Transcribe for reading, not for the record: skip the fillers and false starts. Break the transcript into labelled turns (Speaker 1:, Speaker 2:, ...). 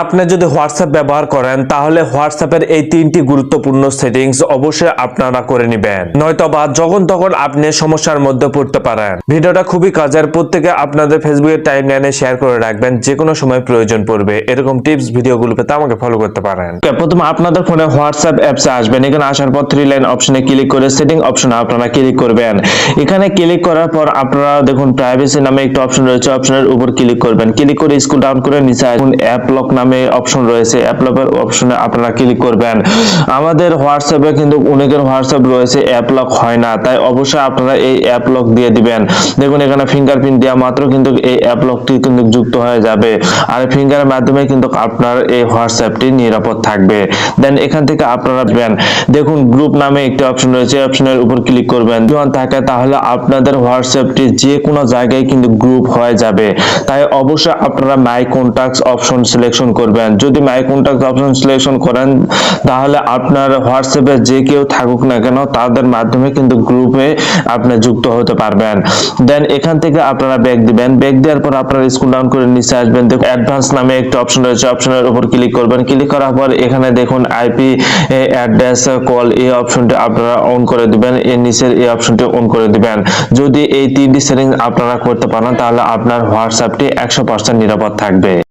Speaker 1: আপনি যদি হোয়াটসঅ্যাপ ব্যবহার করেন তাহলে হোয়াটসঅ্যাপের এই তিনটি গুরুত্বপূর্ণ সেটিংস অবশ্যই আপনারা করে নেবেন, নয়তোবা যখন তখন আপনি সমস্যার মধ্যে পড়তে পারেন। ভিডিওটা খুবই কাজের, প্রত্যেকে আপনাদের ফেসবুকের টাইমলাইনে শেয়ার করে রাখবেন, যে কোনো সময় প্রয়োজন পড়বে। এরকম টিপস ভিডিওগুলো পেতে আমাকে ফলো করতে পারেন। প্রথমে আপনাদের ফোনে হোয়াটসঅ্যাপ অ্যাপসে আসবেন। এখানে আসার পর থ্রি লাইন অপশনে ক্লিক করে সেটিং অপশনে আপনারা ক্লিক করবেন। এখানে ক্লিক করার পর আপনারা দেখুন প্রাইভেসি নামে একটা অপশন রয়েছে, অপশনের উপর ক্লিক করবেন। ক্লিক করে স্ক্রল ডাউন করে নিচে আসুন, অ্যাপ লক নামে অপশন রয়েছে, অ্যাপ লকের অপশনে আপনারা ক্লিক করবেন। আমাদের হোয়াটসঅ্যাপে কিন্তু অনেকের হোয়াটসঅ্যাপ রয়েছে অ্যাপ লক হয় না, তাই অবশ্যই আপনারা এই অ্যাপ লক দিয়ে দিবেন। দেখুন এখানে ফিঙ্গারপ্রিন্ট দেওয়া মাত্র কিন্তু এই অ্যাপ লকটি কিন্তু যুক্ত হয়ে যাবে, আর ফিঙ্গারের মাধ্যমে কিন্তু আপনার এই হোয়াটসঅ্যাপটি নিরাপদ থাকবে। দেন এখান থেকে আপনারা দেখুন গ্রুপ নামে একটি অপশন রয়েছে, অপশনের উপর ক্লিক করবেন। যদি থাকে তাহলে আপনাদের হোয়াটসঅ্যাপটি যে কোনো জায়গায় কিন্তু গ্রুপ হয়ে যাবে, তাই অবশ্যই আপনারা মাই কন্টাক্টস অপশন সিলেকশন করবেন। যদি মাই কন্টাক্টস অপশন সিলেকশন করেন তাহলে আপনার হোয়াটসঅ্যাপে যে কেউ থাকুক না কেন তাদের মাধ্যমে কিন্তু গ্রুপে আপনি যুক্ত হতে পারবেন। দেন এখান থেকে আপনারা ব্যাক দিবেন। ব্যাক দেওয়ার পর আপনারা স্ক্রল ডাউন করে নিচে আসবেন। দেখুন অ্যাডভান্স নামে একটা অপশন রয়েছে, অপশনের উপর ক্লিক করবেন। ক্লিক করার পর এখানে দেখুন আইপি অ্যাড্রেস কল এই অপশনটি আপনারা অন করে দিবেন, এর নিচের এই অপশনটি অন করে দিবেন। যদি এই তিনটি সেটিংস আপনারা করতে পারেন তাহলে আপনার হোয়াটসঅ্যাপটি 100% নিরাপদ থাকবে।